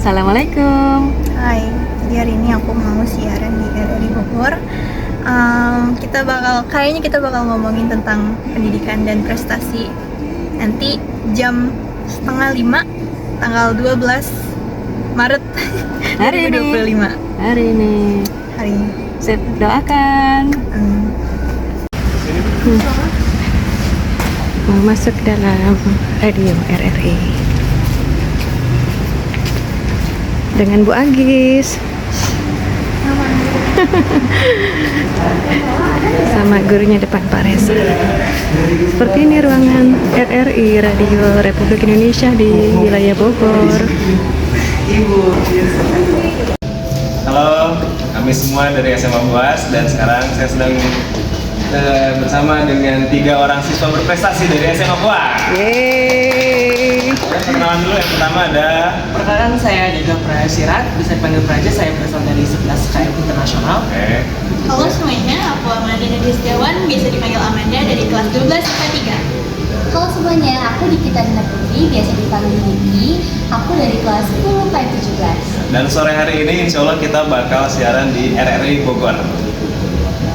Assalamualaikum. Hai, jadi hari ini aku mau siaran di RRI Bogor. Kayaknya kita bakal ngomongin tentang pendidikan dan prestasi. Nanti jam 4:30 tanggal 12 Maret Hari ini. 2025. Hari ini. Hari ini. Saya doakan. Mau masuk dalam radio RRI dengan Bu Agis sama gurunya depan Pak Reza. Seperti ini ruangan RRI Radio Republik Indonesia di wilayah Bogor. Halo, kami semua dari SMA BUAS dan sekarang saya sedang bersama dengan 3 orang siswa berprestasi dari SMA BUAS. Yeay. Perkenalan dulu, yang pertama ada Perkenalkan, saya Jaga Prasirat, bisa dipanggil Praja. Saya berasal dari 11 KM Internasional. Halo semuanya, aku Amanda Nadia Setiawan, biasa dipanggil Amanda dari kelas 12 IPA 3. Halo semuanya, aku Nikita Dina Putri, biasa dipanggil Niki. Aku dari kelas 10 IPA 17. dan sore hari ini insya Allah kita bakal siaran di RRI Bogor.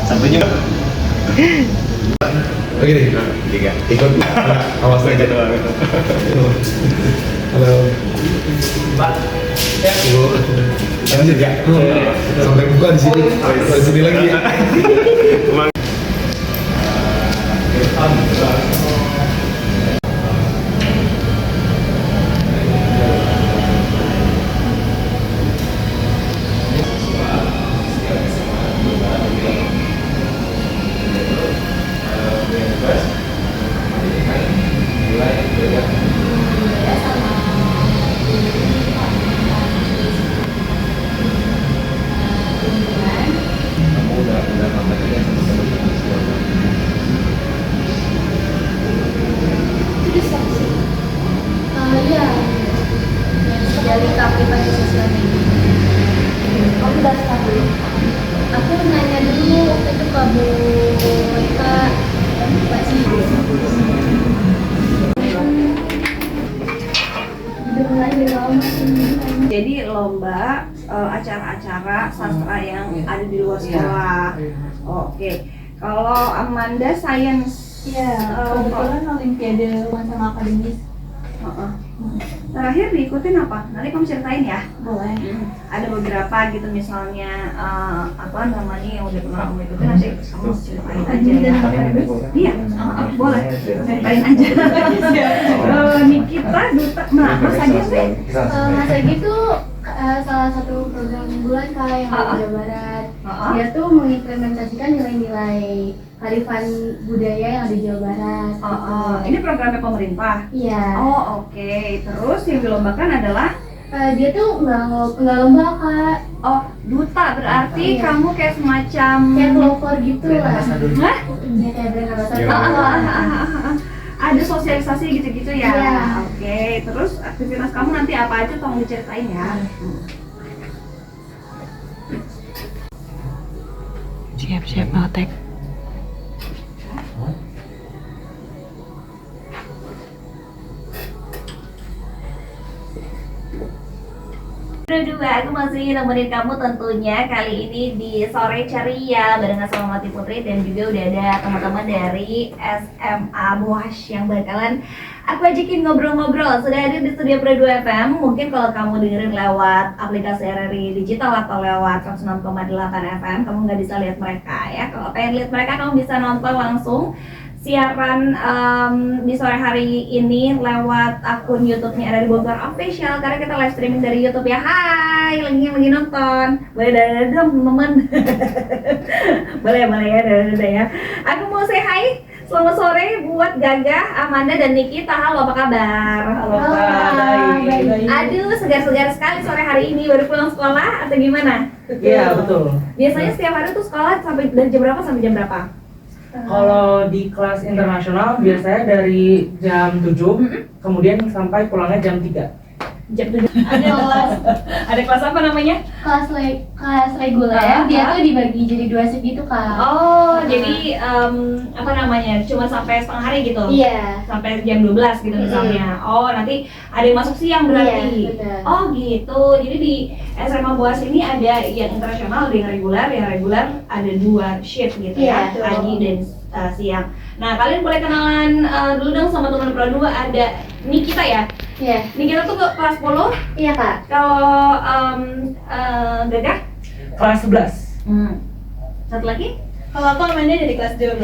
Sampai jumpa. Oke deh, 3. ikut awas aja. Halo, Pak. Bu. Lanjut ya. Sampai buka di sini. Di sini lagi ya. Iya, dari aplikasi sosial media. Aku daftar dulu. Aku nanya dulu waktu itu ke Bu Rika, Pak Sidi. Jadi lomba acara-acara sastra yang ada di luar sekolah. Oke. Kalau Amanda sains, Kebetulan Olimpiade Masalah Akademis. terakhir diikutin apa? Nanti kamu ceritain ya. Boleh. Ada beberapa gitu misalnya apa namanya yang udah pernah kamu ikutin, nanti kamu ceritain aja ya. Iya, boleh. Ceritain aja. Nikita, Duta, Mas Agi sih. Mas Agi itu salah satu program unggulan yang ada di Jawa Barat. Dia tuh mengimplementasikan nilai-nilai kearifan budaya yang ada di Jawa Barat. Ini programnya pemerintah. Iya. Oh oke. Terus yang dilombakan adalah Dia tuh nggak lomba kak. oh duta, berarti Iya. kamu kayak semacam Kayak pelopor gitu lah. Hah? Iya, kayak brand ambassador. Ada sosialisasi gitu-gitu ya. Iya. Oke. Terus aktivitas kamu nanti apa aja tolong diceritain ya. Siap-siap mau tag. Berdua, aku masih nemenin kamu tentunya kali ini di Sore Ceria barengan sama Mati Putri, dan juga udah ada teman-teman dari SMA BUAS yang bakalan aku ajakin ngobrol-ngobrol. Sudah hadir di studio Pro 2 FM. Mungkin kalau kamu dengerin lewat aplikasi RRI digital atau lewat 106,8 FM, kamu nggak bisa lihat mereka ya. Kalau pengen lihat mereka, kamu bisa nonton langsung siaran di sore hari ini lewat akun YouTube-nya RRI Bogor Official, karena kita live streaming dari YouTube ya. Hai, lagi nonton. Boleh dadah dong teman-teman. boleh ya, dadah ya. Aku mau say hi. Selamat sore buat Gagah, Amanda, dan Nikita. Halo, apa kabar? Halo, Baik. Aduh, segar-segar sekali sore hari ini. Baru pulang sekolah atau gimana? Iya, betul. Biasanya setiap hari tuh sekolah sampai dari jam berapa sampai jam berapa? Kalau di kelas internasional biasanya dari jam 7, kemudian sampai pulangnya jam 3. jam 7 Ada kelas ada kelas apa namanya? kelas reguler, dia tuh dibagi jadi 2 shift gitu Kak. Oh, jadi apa namanya? Cuma sampai setengah hari gitu. Iya. Sampai jam 12 gitu misalnya. Oh, nanti ada yang masuk siang berarti. Iya, betul. Oh, gitu. Jadi di SMA Boas ini ada yang internasional, ada yang reguler. Yang reguler ada 2 shift gitu ya, Iya, pagi dan siang. Nah, kalian boleh kenalan dulu dong sama teman Pro 2. Ada Nikita ya. Iya. Nikita tuh ke kelas 10. Iya Kak. Kalau Gagah? Kelas 11. Satu lagi? Kalau aku Amanda dari kelas 12.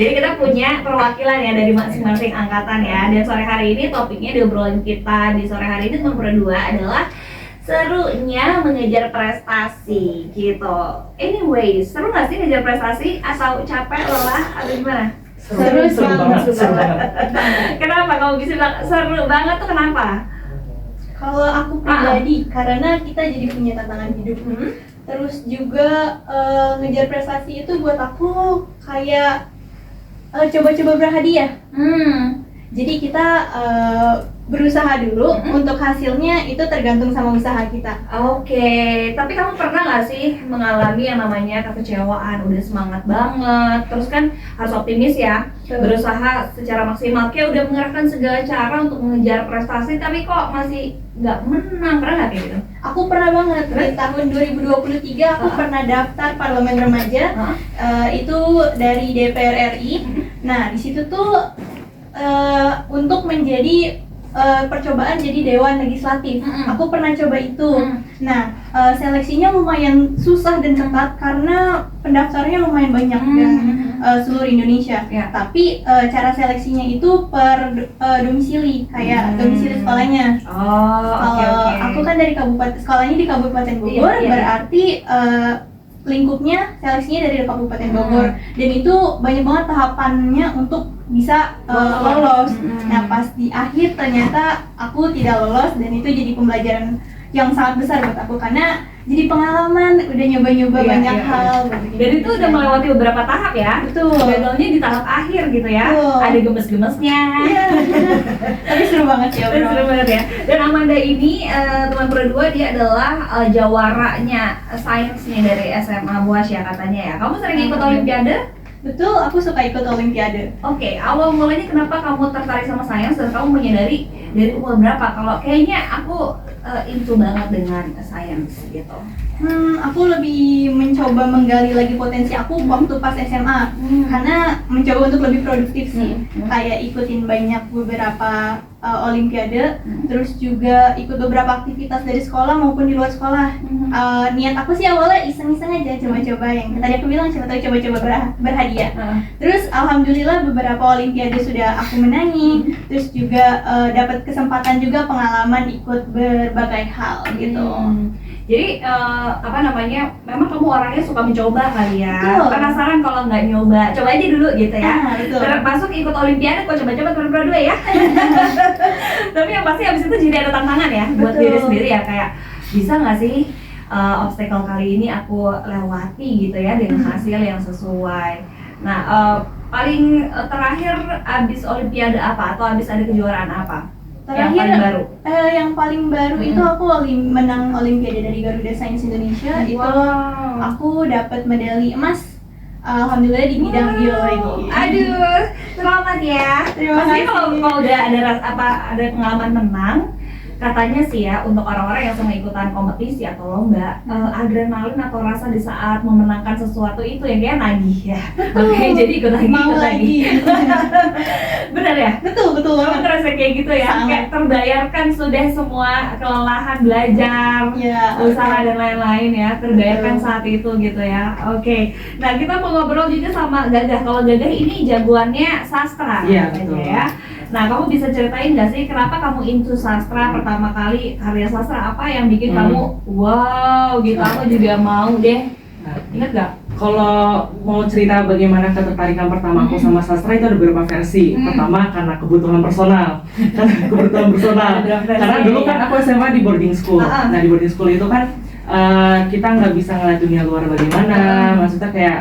Jadi kita punya perwakilan ya dari masing-masing angkatan ya. Dan sore hari ini topiknya di obrolan kita di sore hari ini teman Pro 2 adalah serunya mengejar prestasi gitu. Anyway, seru nggak sih ngejar prestasi atau capek, lelah, atau gimana? Seru banget. Kenapa kamu bisa bilang seru banget tuh kenapa? Kalau aku pribadi, karena kita jadi punya tantangan hidup. Terus juga ngejar prestasi itu buat aku kayak coba-coba berhadiah. Jadi kita berusaha dulu, untuk hasilnya itu tergantung sama usaha kita. Oke, tapi kamu pernah nggak sih mengalami yang namanya kekecewaan? Udah semangat banget, terus kan harus optimis ya, berusaha secara maksimal, kayak udah mengerahkan segala cara untuk mengejar prestasi, tapi kok masih nggak menang. Pernah nggak kayak gitu? Aku pernah banget, di tahun 2023 aku pernah daftar parlemen remaja, itu dari DPR RI. Nah, di situ tuh untuk menjadi percobaan jadi dewan legislatif. Aku pernah coba itu. Nah, seleksinya lumayan susah dan ketat karena pendaftarnya lumayan banyak dan seluruh Indonesia. Tapi cara seleksinya itu per domisili, kayak domisili sekolahnya. Kalau aku kan dari kabupaten, sekolahnya di Kabupaten Bogor, berarti lingkupnya seleksinya dari Kabupaten Bogor. Dan itu banyak banget tahapannya untuk bisa lolos. Nah, pas di akhir ternyata aku tidak lolos, dan itu jadi pembelajaran yang sangat besar buat aku karena jadi pengalaman, udah nyoba-nyoba banyak hal. Dan itu udah melewati beberapa tahap ya. Betul. Gagalnya di tahap akhir gitu ya. Ada gemes-gemesnya. Tapi seru banget ya, bro. Seru banget ya. Dan Amanda ini teman Pro 2, dia adalah jawaranya sainsnya dari SMA Boas ya katanya ya. Kamu sering ikut olimpiade? Betul, aku suka ikut olimpiade. Oke, awal mulanya kenapa kamu tertarik sama sains dan kamu menyadari dari umur berapa kalau kayaknya aku into banget dengan sains gitu? Aku lebih mencoba menggali lagi potensi aku waktu pas SMA, karena mencoba untuk lebih produktif sih. Kayak ikutin banyak beberapa olimpiade, terus juga ikut beberapa aktivitas dari sekolah maupun di luar sekolah. Niat aku sih awalnya iseng-iseng aja, coba-coba yang tadi aku bilang, siapa tahu coba-coba berhadiah. Terus alhamdulillah beberapa olimpiade sudah aku menangi, terus juga dapat kesempatan juga pengalaman ikut berbagai hal gitu. Jadi apa namanya, memang kamu orangnya suka mencoba kali ya. Betul. Penasaran kalau nggak nyoba, coba aja dulu gitu ya. Betul. Termasuk ikut olimpiade, kok coba-coba teman Pro 2 ya. Tapi yang pasti habis itu jadi ada tantangan ya buat diri sendiri ya, kayak bisa nggak sih obstacle kali ini aku lewati gitu ya dengan hasil yang sesuai. Nah, paling terakhir abis olimpiade apa atau abis ada kejuaraan apa? Terakhir, yang paling baru? Yang paling baru itu aku menang olimpiade dari Garuda Sains Indonesia. Itu aku dapat medali emas. Alhamdulillah di bidang biologi. Aduh, selamat ya. Terima Pasti kasih. kalau udah ada pengalaman menang, katanya sih ya, untuk orang-orang yang senang ikutan kompetisi atau lomba, adrenalin atau rasa di saat memenangkan sesuatu itu yang kayak nagih ya. Makanya jadi ikut lagi, Mau lagi. Benar ya? Betul Kamu banget. ngerasa kayak gitu ya? Sangat. Kayak terbayarkan sudah semua kelelahan belajar, usaha dan lain-lain ya, terbayarkan saat itu gitu ya. Oke. Nah, kita mau ngobrol juga sama Gagah. Kalau Gagah ini jagoannya sastra katanya ya. Nah, kamu bisa ceritain nggak sih kenapa kamu into sastra pertama kali, karya sastra apa yang bikin kamu wow gitu, aku juga mau deh. Ingat nggak? Kalau mau cerita bagaimana ketertarikan pertama aku sama sastra itu ada beberapa versi. Pertama karena kebutuhan personal. Karena dulu kan aku SMA di boarding school. Nah, di boarding school itu kan kita nggak bisa ngeliat dunia luar bagaimana. Maksudnya kayak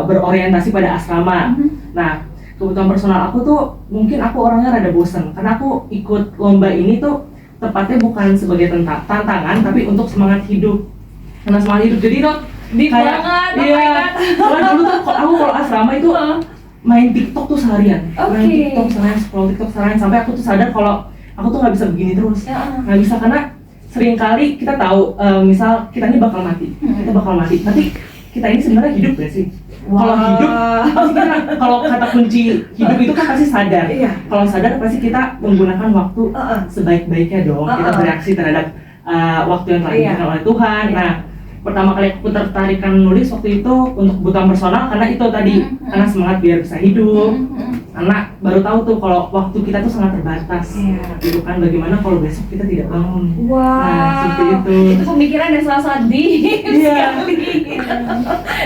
berorientasi pada asrama. Nah, kebutuhan personal aku tuh mungkin aku orangnya rada bosen karena aku ikut lomba ini tuh tepatnya bukan sebagai tantangan tapi untuk semangat hidup. Karena semangat hidup jadi tuh Deep kayak banget, oh iya. my God. Soalnya dulu tuh aku kalau asrama itu main TikTok tuh seharian. Main Oke. TikTok seharian, scroll TikTok seharian sampai aku tuh sadar kalau aku tuh nggak bisa begini terus. Nggak bisa karena sering kali kita tahu misal kita ini bakal mati. Kita bakal mati. Nanti kita ini sebenarnya hidup gak sih? Kalau hidup, pasti kita kalau kata kunci hidup itu kan pasti sadar. Kalau sadar pasti kita menggunakan waktu sebaik-baiknya dong. Kita bereaksi terhadap waktu yang telah diberikan oleh Tuhan. Nah, pertama kali aku tertarikan menulis waktu itu untuk kebutuhan personal karena itu tadi karena semangat biar bisa hidup. Karena baru tahu tuh kalau waktu kita tuh sangat terbatas. Gitu kan bagaimana kalau besok kita tidak bangun. Nah, seperti itu. Itu pemikiran yang sangat deep sekali.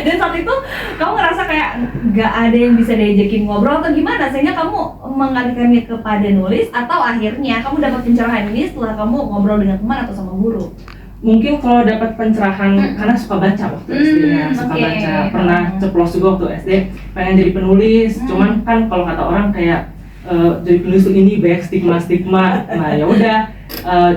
Dan saat itu kamu ngerasa kayak nggak ada yang bisa diajakin ngobrol atau gimana? Sehingga kamu mengalihkannya kepada nulis atau akhirnya kamu dapat pencerahan ini setelah kamu ngobrol dengan teman atau sama guru? Mungkin kalau dapat pencerahan karena suka baca waktu SD ya, suka oke. baca. Pernah ceplos juga waktu SD pengen jadi penulis, cuman kan kalau kata orang kayak jadi penulis tuh ini banyak stigma. Nah, ya udah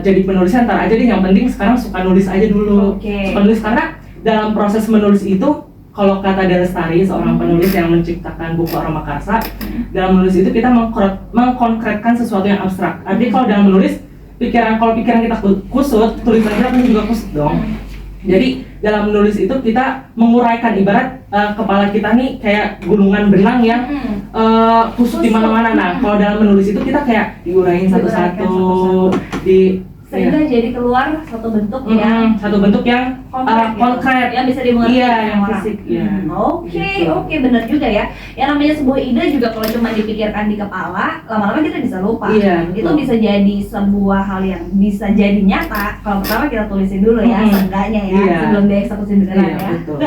jadi penulisnya ntar aja deh, yang penting sekarang suka nulis aja dulu. Suka nulis karena dalam proses menulis itu kalau kata Delestari, seorang penulis yang menciptakan buku Aroma Karsa, dalam menulis itu kita mengkonkretkan sesuatu yang abstrak. Artinya kalau dalam menulis kalau pikiran kita kusut, tulisan kita kan juga kusut dong. Jadi dalam menulis itu kita menguraikan ibarat kepala kita nih kayak gunungan benang yang kusut di mana-mana. Nah, kalau dalam menulis itu kita kayak diuraiin satu-satu, sehingga jadi keluar satu bentuk satu bentuk yang konkret yang bisa dimengerti iya, sama yang orang. fisik ya. Oke, benar juga ya. Yang namanya sebuah ide juga kalau cuma dipikirkan di kepala, lama-lama kita bisa lupa. Iya, Itu betul. bisa jadi sebuah hal yang bisa jadi nyata. Kalau pertama kita tulisin dulu ya, seenggaknya ya, Iya. sebelum dieksekusi beneran Iya, ya. betul.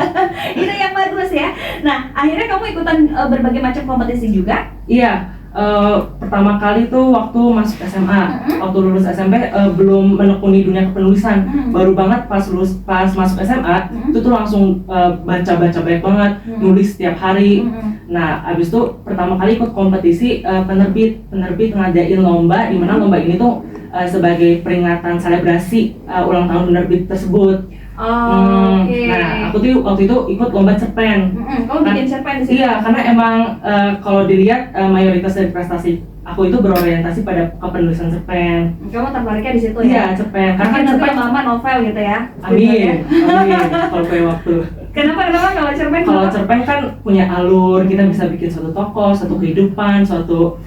Ide yang bagus ya. Nah, akhirnya kamu ikutan berbagai macam kompetisi juga. Iya, pertama kali tuh waktu masuk SMA, waktu lulus SMP belum menekuni dunia kepenulisan, baru banget pas masuk SMA itu tuh langsung baca banyak banget, nulis setiap hari. Nah, abis itu pertama kali ikut kompetisi penerbit ngadain lomba, di mana lomba ini tuh sebagai peringatan selebrasi ulang tahun penerbit tersebut. Nah, aku tuh waktu itu ikut lomba cerpen. Kamu bikin cerpen di sini? Iya, karena emang kalau dilihat mayoritas dari prestasi aku itu berorientasi pada kepenulisan cerpen. Kamu tertariknya di situ ya? Iya, cerpen. Karena kan cerpen lama novel gitu ya? amin. Kalau punya waktu. Kenapa kalau cerpen? Kalau cerpen kan punya alur, kita bisa bikin suatu tokoh, suatu kehidupan, suatu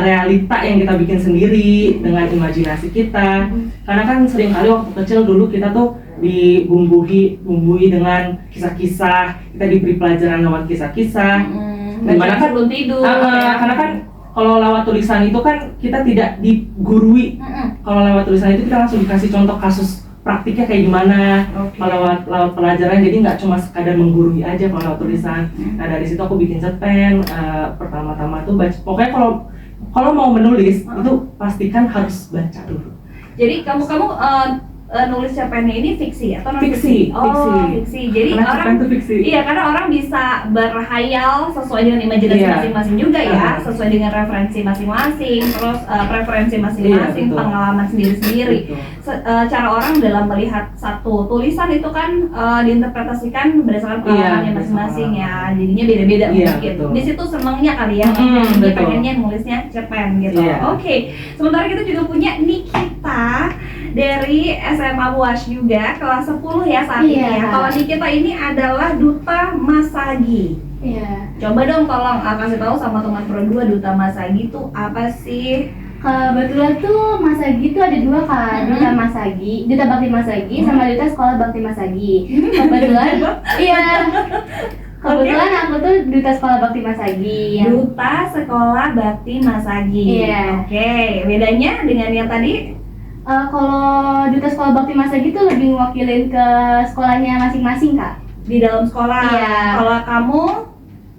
realita yang kita bikin sendiri dengan imajinasi kita. Karena kan sering kali waktu kecil dulu kita tuh dibumbui dengan kisah-kisah, kita diberi pelajaran lewat kisah-kisah. Dimana kan belum tidur. Karena kan kalau lewat tulisan itu kan kita tidak digurui. Kalau lewat tulisan itu kita langsung dikasih contoh kasus praktiknya kayak gimana. Kalau lewat pelajaran jadi nggak cuma sekadar menggurui aja kalau lewat tulisan. Nah, dari situ aku bikin cerpen. Pertama-tama tuh baca. Pokoknya kalau mau menulis itu pastikan harus baca dulu. Jadi kamu nulis cerpennya ini fiksi atau non Fiksi. fiksi. Jadi Karena cerpen orang itu fiksi. Iya, karena orang bisa berhayal sesuai dengan imajinasi Iya. masing-masing juga ya, sesuai dengan referensi masing-masing, terus preferensi masing-masing, Iya, betul. pengalaman sendiri-sendiri. Cara orang dalam melihat satu tulisan itu kan diinterpretasikan berdasarkan pengalamannya Iya, masing-masing ya, jadinya beda-beda Iya, mungkin. betul. Di situ senangnya kali ya, dia betul. pengennya nulisnya cerpen gitu. Iya. Oke, sementara kita juga punya Nikita dari SMA Buas juga, kelas 10 ya saat ini Iya. ya. Kalau Nikita ini adalah Duta Masagi. Iya. Coba dong tolong kasih tahu sama teman Pro 2 Duta Masagi itu apa sih? Kebetulan tuh Masagi itu ada dua kan, Duta Masagi, Duta Bakti Masagi, sama Duta Sekolah Bakti Masagi. Kebetulan, iya. Kebetulan aku tuh Duta Sekolah Bakti Masagi. Duta Sekolah Bakti Masagi. Iya. Oke, bedanya dengan yang tadi? Kalau Duta Sekolah Bakti Masagi itu lebih mewakilin ke sekolahnya masing-masing, Kak. Di dalam sekolah. Iya. Kalau kamu?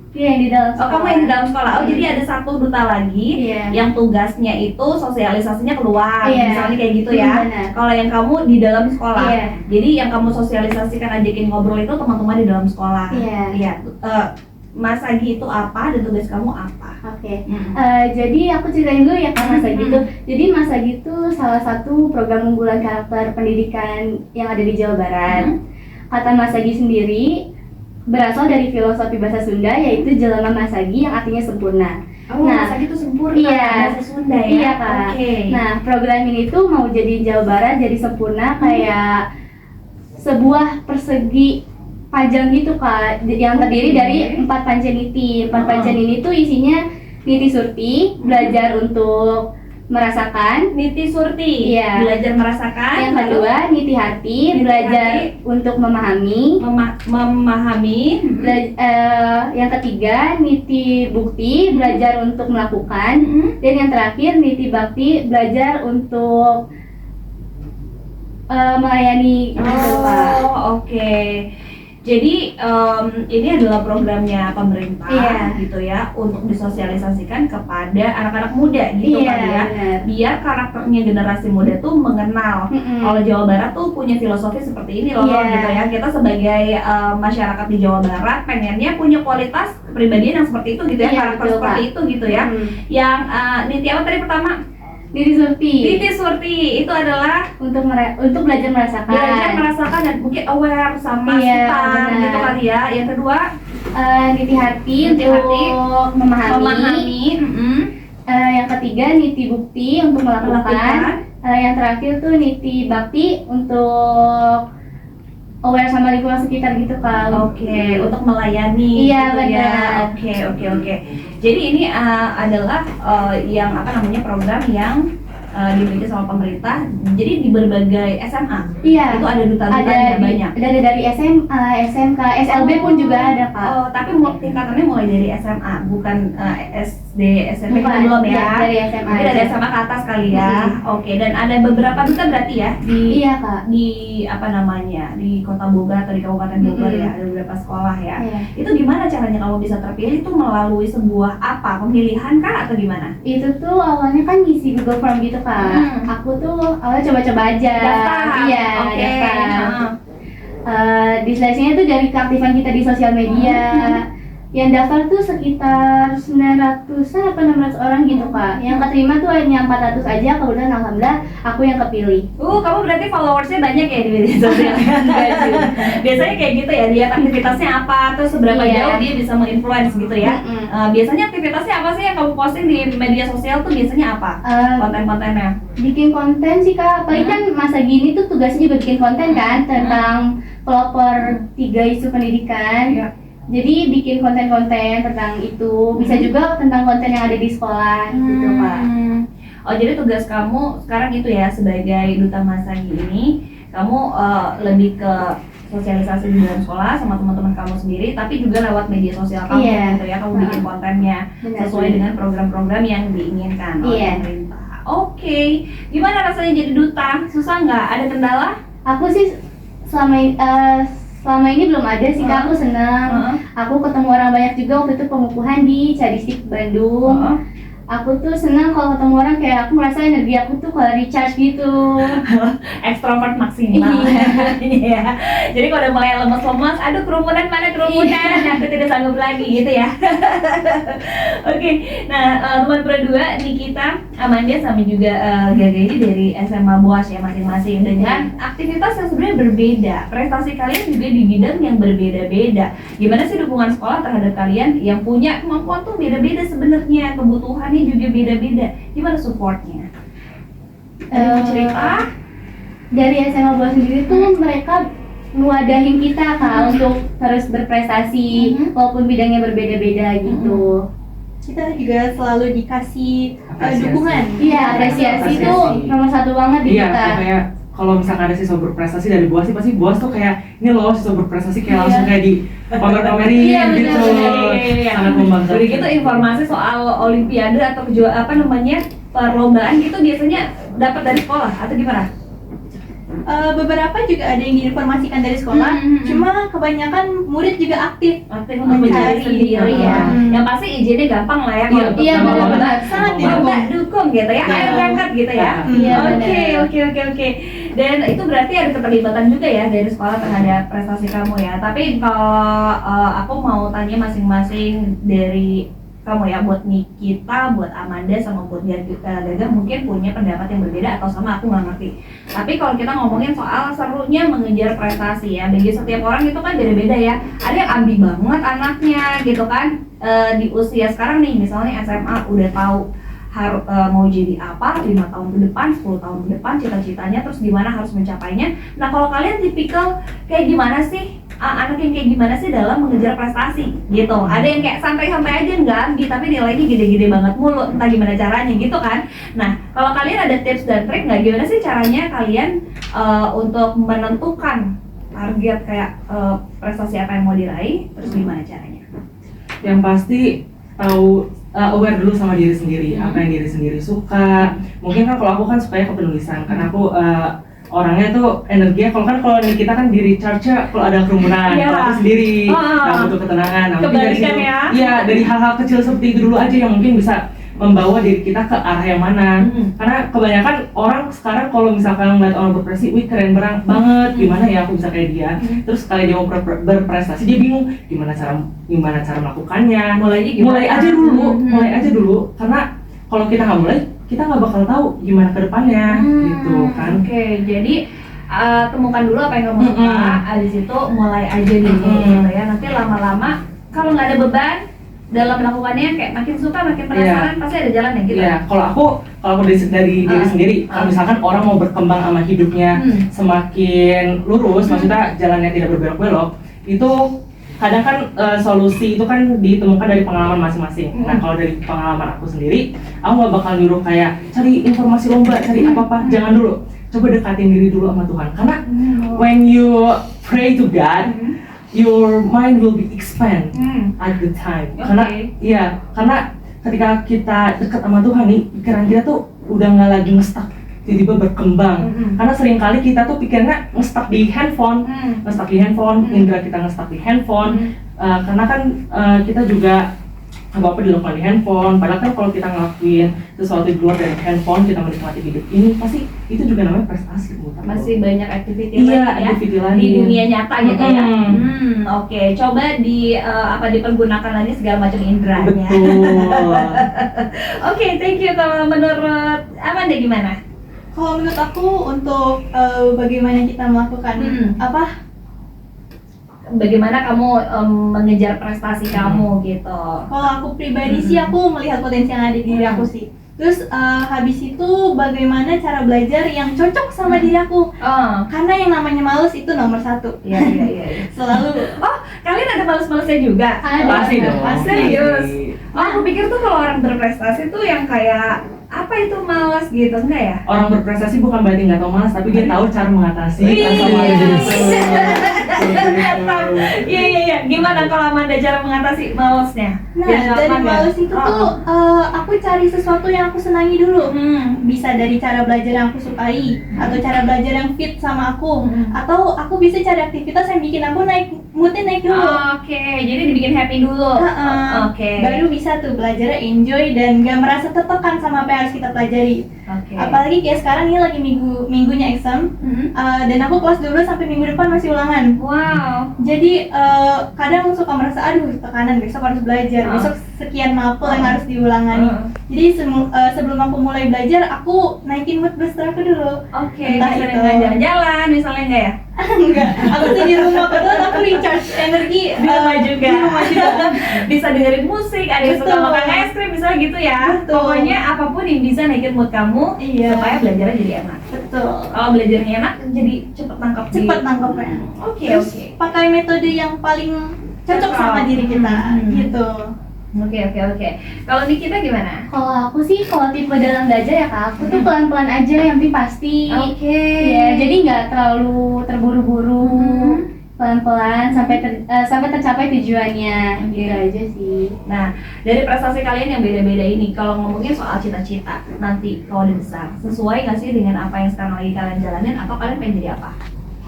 Iya, yang di dalam Oh, sekolah. kamu yang di dalam sekolah. Oh, jadi ada satu duta lagi Iya. yang tugasnya itu sosialisasinya keluar, Iya. misalnya kayak gitu ya. Benar. Kalau yang kamu di dalam sekolah, Iya. jadi yang kamu sosialisasikan, ajakin ngobrol itu teman-teman di dalam sekolah. Iya. Iya. Masagi itu apa dan tugas kamu apa? Oke, jadi aku ceritain dulu ya Kak Masagi itu. Jadi Masagi itu salah satu program unggulan karakter pendidikan yang ada di Jawa Barat. Kata Masagi sendiri berasal dari filosofi bahasa Sunda yaitu jelema Masagi yang artinya sempurna. Oh, Masagi itu sempurna, iya, bahasa Sunda ya? Iya Kak. Oke. Nah, program ini tuh mau jadi Jawa Barat jadi sempurna kayak sebuah persegi panjang gitu Kak, yang terdiri dari 4 panceniti. 4 panceniti itu isinya niti surti, belajar untuk merasakan. Niti surti, Iya. belajar merasakan. Yang lalu kedua niti hati, Niti belajar hati. untuk memahami. memahami. Yang ketiga niti bukti, belajar untuk melakukan. Dan yang terakhir niti bakti, belajar untuk melayani gitu Pak. Oh, oke. Jadi ini adalah programnya pemerintah Iya. gitu ya untuk disosialisasikan kepada anak-anak muda gitu Iya, kan ya. benar. Biar karakternya generasi muda tuh mengenal kalau Jawa Barat tuh punya filosofi seperti ini loh Iya. gitu ya. Kita sebagai masyarakat di Jawa Barat pengennya punya kualitas kepribadian yang seperti itu gitu ya, Iya, karakter betul, seperti Kak. itu gitu ya. Yang niti apa tadi pertama? Niti surti Niti surti itu adalah untuk belajar merasakan. belajar merasakan dan mungkin aware sama Iya, sekitar benar. gitu kali ya. Yang kedua Niti hati Niti untuk hati, memahami. Yang ketiga niti bukti untuk melakukan. Yang terakhir tuh niti bakti untuk aware sama lingkungan sekitar gitu Kak. Oke, untuk melayani Iya, gitu ya. benar. Oke. Jadi ini adalah yang apa namanya program yang dimiliki sama pemerintah. Jadi di berbagai SMA Iya. itu ada duta-dutanya banyak. Dari SMA, SMK, SLB pun juga ada Kak. Oh, tapi tingkatannya mulai dari SMA, bukan SD, SMP Bukan, kan belum ya? iya, dari SMA Mungkin dari aja. SMA ke atas kali ya. Oke, dan ada beberapa duta berarti ya di Iya Kak. di apa namanya di Kota Bogor atau di Kabupaten Bogor ya, ada beberapa sekolah ya. Iya. Itu gimana caranya kamu bisa terpilih tuh melalui sebuah apa pemilihan kah atau gimana? Itu tuh awalnya kan ngisi Google Form gitu Kak. Aku tuh awalnya coba-coba aja. Daftar. Iya, Oke. daftar. Di seleksinya tuh dari keaktifan kita di sosial media. Yang daftar tuh sekitar 900-an apa 600 orang gitu Kak. Yang keterima tuh hanya 400 aja, kemudian alhamdulillah aku yang kepilih. Kamu berarti followersnya banyak ya di media sosial? Enggak sih. Biasanya kayak gitu ya, lihat aktivitasnya apa, terus seberapa Iya. jauh dia bisa menginfluence gitu ya. Biasanya aktivitasnya apa sih yang kamu posting di media sosial tuh biasanya apa? Konten-kontennya? Bikin konten sih Kak, apalagi kan masa gini tuh tugasnya juga bikin konten kan tentang pelopor 3 isu pendidikan. Iya. Jadi bikin konten-konten tentang itu, bisa juga tentang konten yang ada di sekolah gitu Kak. Oh, jadi tugas kamu sekarang itu ya sebagai duta Masagi ini, kamu lebih ke sosialisasi di dalam sekolah sama teman-teman kamu sendiri, tapi juga lewat media sosial kamu Iya. gitu ya, kamu bikin kontennya Benar. sesuai dengan program-program yang diinginkan oleh Iya. pemerintah. Oke, gimana rasanya jadi duta? Susah nggak? Ada kendala? Aku sih selama ini belum ada sih Kak, aku senang. Aku ketemu orang banyak juga waktu itu pengukuhan di Cadistik Bandung. Aku tuh senang kalau ketemu orang kayak aku merasa energi aku tuh kalau recharge gitu. Ekstrovert maksimal. Iya. Jadi kalau udah mulai lemes-lemes, aduh kerumunan mana kerumunan, aku tidak sanggup lagi gitu ya. Oke, nah teman berdua Nikita, Amanda sama juga Gaga ini dari SMA Boas ya masing-masing dengan aktivitas yang sebenarnya berbeda. Prestasi kalian juga di bidang yang berbeda-beda. Gimana sih dukungan sekolah terhadap kalian yang punya kemampuan tuh beda-beda sebenarnya, kebutuhannya juga beda-beda. Gimana supportnya? Ada cerita? Dari SMA Boas sendiri tuh mereka ngewadahin kita Kak untuk terus berprestasi walaupun bidangnya berbeda-beda gitu. Kita juga selalu dikasih dukungan. Iya, apresiasi itu nomor satu banget di Iya, kita. kayak kalau misalkan ada siswa berprestasi dari Boas sih pasti Boas tuh kayak ini loh siswa berprestasi kayak langsung kayak di pamer-pamerin Iya, gitu. Iya. Sangat membanggakan. Jadi gitu informasi soal olimpiade atau perlombaan gitu biasanya dapat dari sekolah atau gimana? beberapa juga ada yang diinformasikan dari sekolah, cuma kebanyakan murid juga aktif Aktif untuk mencari sendiri ya. Yang pasti izinnya gampang lah ya kalau untuk Iya, sama benar. orang. Sangat Bapak dukung gitu ya, ayo berangkat gitu ya. Iya, Oke. Dan itu berarti ada keterlibatan juga ya dari sekolah terhadap prestasi kamu ya. Tapi kalau aku mau tanya masing-masing dari kamu ya, buat Nikita, buat Amanda, sama buat Gaga mungkin punya pendapat yang berbeda atau sama, aku nggak ngerti. Tapi kalau kita ngomongin soal serunya mengejar prestasi ya, bagi setiap orang itu kan beda-beda ya. Ada yang ambi banget anaknya gitu kan, di usia sekarang nih misalnya SMA udah tahu harus mau jadi apa 5 tahun ke depan, 10 tahun ke depan cita-citanya, terus gimana harus mencapainya. Nah kalau kalian tipikal kayak gimana sih? Anak yang kayak gimana sih dalam mengejar prestasi gitu? Ada yang kayak santai-santai aja nggak ambi tapi nilainya gede-gede banget mulu, entah gimana caranya gitu kan. Nah kalau kalian ada tips dan trik nggak, gimana sih caranya kalian untuk menentukan target kayak prestasi apa yang mau diraih, terus gimana caranya? Yang pasti tahu aware dulu sama diri sendiri, apa yang diri sendiri suka. Mungkin kan kalau aku kan sukanya kepenulisan, karena aku orangnya tuh energinya, kalau kita kan di recharge kalau ada kerumunan. Iya. Kalau aku sendiri nggak butuh ketenangan. Nah, mungkin dari Kebalikan situ, ya. iya, dari hal-hal kecil seperti itu dulu aja yang mungkin bisa membawa diri kita ke arah yang mana. Karena kebanyakan orang sekarang kalau misalkan ngeliat orang berprestasi, wih keren banget, gimana ya aku bisa kayak dia. Terus sekali dia mau berprestasi dia bingung gimana cara melakukannya. Mulainya gimana? Mulai aja dulu, karena kalau kita nggak mulai, kita nggak bakal tahu gimana ke depannya, gitu kan. Oke, jadi temukan dulu apa yang kamu suka, abis itu mulai aja dulu gitu ya. Nanti lama-lama kalau nggak ada beban dalam melakukannya, kayak makin suka, makin penasaran, pasti ada jalan ya gitu. Iya, kalau aku dari diri sendiri, kalau misalkan orang mau berkembang sama hidupnya semakin lurus, maksudnya jalannya tidak berbelok-belok, itu kadang kan solusi itu kan ditemukan dari pengalaman masing-masing. Nah kalau dari pengalaman aku sendiri, aku nggak bakal nyuruh kayak cari informasi lomba, cari apa-apa, jangan dulu. Coba dekatin diri dulu sama Tuhan, karena when you pray to God, your mind will be expand at the time. Karena ketika kita dekat sama Tuhan nih, pikiran kita tuh udah nggak lagi nge-stuck, tiba-tiba berkembang. Karena seringkali kita tuh pikirnya nge-stuck di handphone, indera kita nge-stuck di handphone. Karena kan kita juga apa-apa dilakukan di handphone, padahal kan kalau kita ngelakuin sesuatu di luar dari handphone, kita menikmati hidup ini, pasti itu juga namanya prestasi. Masih banyak aktiviti lain di dunia nyata gitu ya. Oke, coba dipergunakan lagi segala macam inderanya. Betul. Oke, thank you. Kalau menurut Amanda gimana? Kalau menurut aku untuk bagaimana kita melakukan Bagaimana kamu mengejar prestasi kamu gitu? Kalau aku pribadi sih aku melihat potensi yang ada di diri aku sih. Terus habis itu bagaimana cara belajar yang cocok sama diri aku. Karena yang namanya males itu nomor 1. Iya. Selalu. Oh, kalian ada males-malesnya juga? Pasti dong. Serius? Oh, aku pikir tuh kalau orang berprestasi tuh yang kayak apa itu malas gitu, enggak ya? Orang berprestasi bukan berarti nggak tahu malas, tapi dia tahu cara mengatasi rasa malas. Iya. Gimana kalau Amanda cara mengatasi malasnya? Nah, dari males itu tuh aku cari sesuatu yang aku senangi dulu. Bisa dari cara belajar yang aku sukai, atau cara belajar yang fit sama aku, atau aku bisa cari aktivitas yang bikin aku moodnya naik dulu. Oke, jadi dibikin happy dulu. Oke. Baru bisa tuh belajarnya enjoy dan gak merasa tertekan sama apa yang harus kita pelajari. Apalagi kayak sekarang ini lagi minggunya exam, dan aku kelas 12 sampai minggu depan masih ulangan. Wow. Jadi kadang suka merasa aduh tekanan, besok harus belajar, besok sekian mapel yang harus diulangani. Jadi sebelum aku mulai belajar, aku naikin mood booster aku dulu. Oke, Entah misalnya itu. nggak jalan-jalan, misalnya enggak ya? Enggak, aku tuh di rumah, kebetulan aku recharge energi Di rumah juga. Bisa dengerin musik, ada yang suka Betul. makan es krim, misalnya gitu ya. Betul. Pokoknya apapun yang bisa naikin mood kamu, supaya belajarnya jadi enak. Betul. Kalau belajarnya enak, jadi cepet nangkep. Cepat nangkepnya. Oke. Pakai metode yang paling cocok sama diri kita, gitu. Oke. Kalau Nikita gimana? Kalau aku sih, kalau tipe dalam belajar ya kak, aku tuh pelan-pelan aja, yang penting pasti. Oke. Ya, jadi nggak terlalu terburu-buru. pelan-pelan sampai tercapai tujuannya. Gitu aja sih. Nah, dari prestasi kalian yang beda-beda ini, kalau ngomongin soal cita-cita nanti kalau udah besar, sesuai nggak sih dengan apa yang sekarang lagi kalian jalanin atau kalian pengen jadi apa?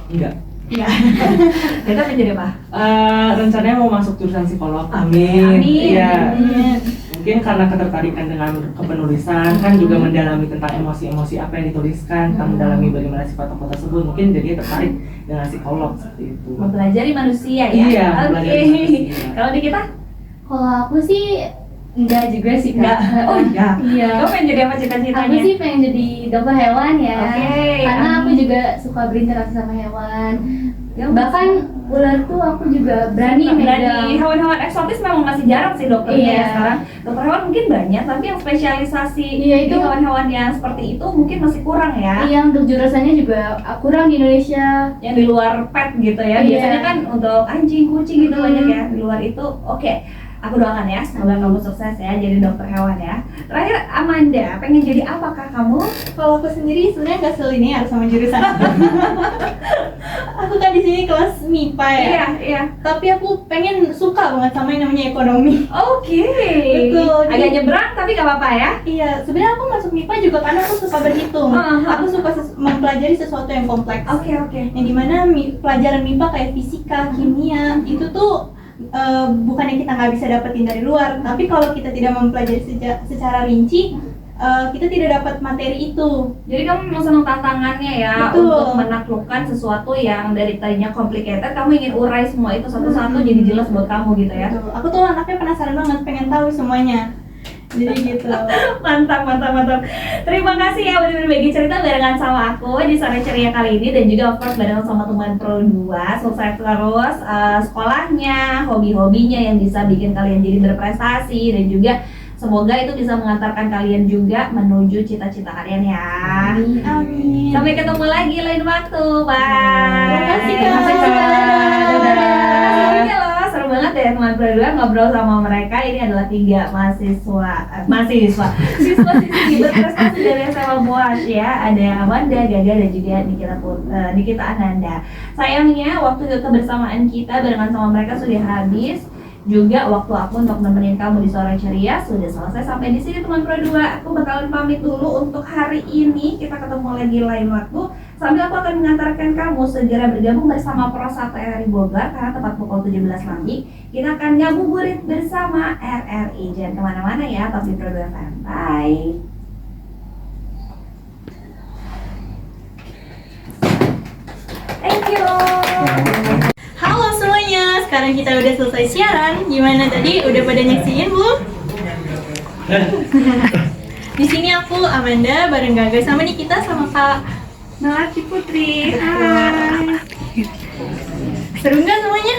Enggak. Iya. Kita pengen jadi apa? Rencananya mau masuk jurusan psikolog. Amin. Iya. Mungkin karena ketertarikan dengan kepenulisan kan juga mendalami tentang emosi-emosi apa yang dituliskan, kita mendalami bagaimana sifat tokoh tersebut, mungkin jadi tertarik dengan psikolog seperti itu. Mempelajari manusia ya. Iya, Oke. mempelajari manusia. Kalau di kita? Kalau aku sih enggak juga sih Kak. Enggak. Oh iya. Iya. Kamu pengen jadi apa Aku cita-citanya? sih pengen jadi dokter hewan ya. Oke, Karena amin. aku juga suka berinteraksi sama hewan. Ya, Bahkan ular tuh aku juga berani dari megang. hewan-hewan eksotis memang masih jarang sih dokternya Iya. ya sekarang. Dokter hewan mungkin banyak, tapi yang spesialisasi Iya, di itu. hewan-hewan yang seperti itu mungkin masih kurang ya. Iya, untuk jurusannya juga kurang di Indonesia. Yang di luar pet gitu ya. Iya. Biasanya kan untuk anjing, kucing gitu banyak ya. Di luar itu, oke. Aku doakan ya, semoga kamu sukses ya jadi dokter hewan ya. Terakhir, Amanda, pengen jadi apakah kamu? Kalau aku sendiri sebenarnya nggak selinear sama jurusan. Aku kan di sini kelas MIPA ya. Iya, iya. Tapi aku pengen suka banget sama yang namanya ekonomi. Oke. Betul. Agak nyebrang tapi gak apa-apa ya. Iya, sebenarnya aku masuk MIPA juga karena aku suka berhitung. Aku suka mempelajari sesuatu yang kompleks. Oke, oke. Yang dimana pelajaran MIPA kayak fisika, kimia itu tuh bukan yang kita nggak bisa dapetin dari luar, tapi kalau kita tidak mempelajari secara rinci, kita tidak dapat materi itu. Jadi kamu memang senang tantangannya ya. Betul. Untuk menaklukkan sesuatu yang dari tadinya complicated, kamu ingin urai semua itu satu-satu jadi jelas buat kamu gitu ya. Betul. Aku tuh anaknya penasaran banget, pengen tahu semuanya. Jadi gitu. Mantap, mantap, mantap. Terima kasih ya udah berbagi cerita barengan sama aku di Sore Ceria kali ini, dan juga of course barengan sama teman Pro 2. Sukses terus sekolahnya, hobi-hobinya yang bisa bikin kalian jadi berprestasi, dan juga semoga itu bisa mengantarkan kalian juga menuju cita-cita kalian ya. Amin. Sampai ketemu lagi lain waktu. Bye. Terima kasih, Kak. Sampai jumpa. Dadah. Oke loh, seru banget ya teman Pro 2 ngobrol sama mereka. Ini adalah 3 siswa-siswi berprestasi dari SMA Boas ya. Ada Amanda, Gaga, dan juga Nikita Ananda. Sayangnya waktu kebersamaan kita barengan sama mereka sudah habis. Juga waktu aku untuk nemenin kamu di Sore Ceria sudah selesai sampai di sini teman Pro 2. Aku bakalan pamit dulu untuk hari ini. Kita ketemu lagi lain waktu. Sambil aku akan mengantarkan kamu segera bergabung bersama Pro 1 RRI Bogor, karena tepat pukul 17 nanti kita akan ngabuburit bersama RRI. Jangan kemana-mana ya, tapi Pro 2 FM. Bye. Thank you. Halo semuanya, sekarang kita udah selesai siaran. Gimana tadi? Udah pada nyaksiin belum? Di sini aku Amanda bareng Gaga sama Nikita sama Kak Melati Putri. Hai. Seru nggak semuanya?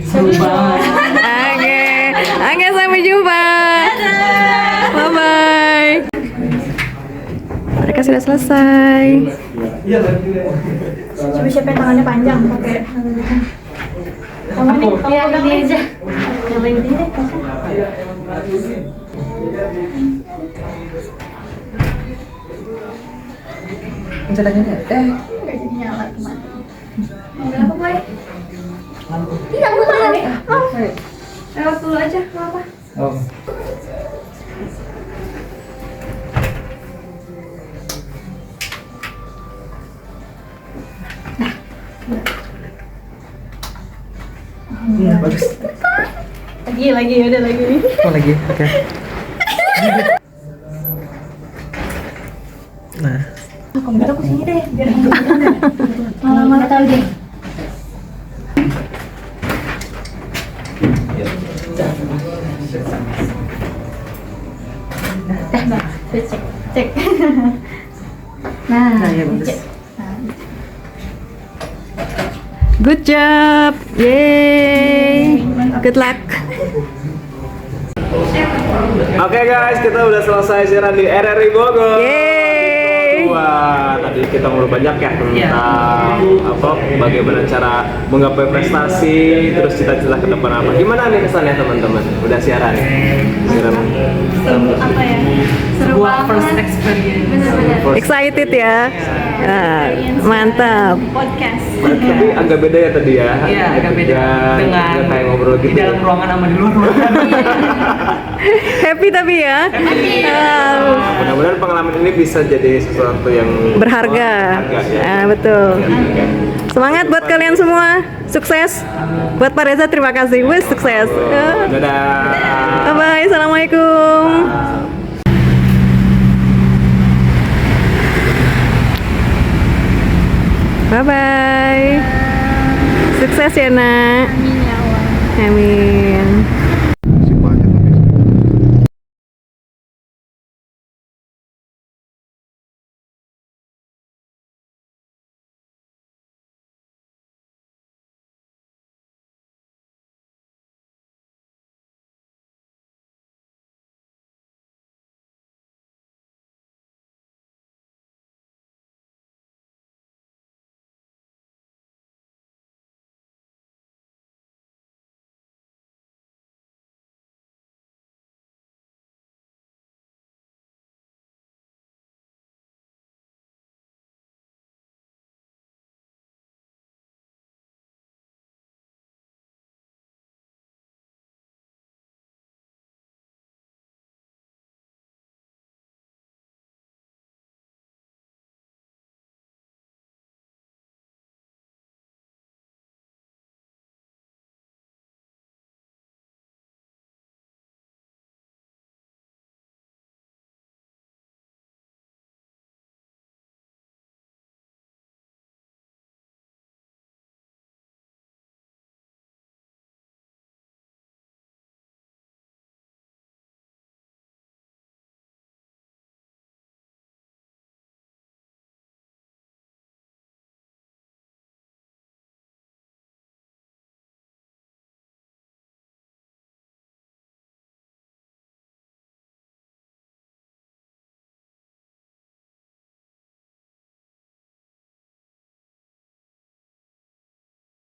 Seru banget. Oke, sampai jumpa. Bye bye. Mereka sudah selesai. Coba siapa yang tangannya panjang pakai. Kamu nih, kamu Ya, pegang ini nih. aja. Yang paling penting deh, Kak. Nggak jadi nyala kemana? Berapa, Boy? Iya, aku tahu. Lewat dulu aja, nggak apa. Bagus. Lagi, udah lagi. Oh lagi, oke. Nah, Komputer aku sini deh, biar Malah tahu deh. cek. Nah, ya bagus. Good job. Yay. Good luck. Oke guys, kita udah selesai siaran di RRI Bogor. Yeay. Wah, tadi kita ngobrol banyak ya tentang apa, bagaimana cara menggapai prestasi, terus cita-cita ke depan apa. Gimana nih kesannya teman-teman? Udah siaran? Siaran. Apa ya? seru Sebuah banget. first experience. Bener-bener. Excited ya. Nah, mantap. Podcast. Tapi agak beda ya tadi ya. Iya, agak beda dengan nggak kayak ngobrol di gitu. dalam ruangan sama di luar ruangan. Happy tapi ya. Mudah-mudahan pengalaman ini bisa jadi sesuatu yang Berharga. berharga, ya. Ah, betul. Semangat buat kalian semua. Sukses. Buat Pak Reza terima kasih. Wih, sukses. Dadah. Bye bye. Assalamualaikum. Bye bye. Sukses ya nak. Amin.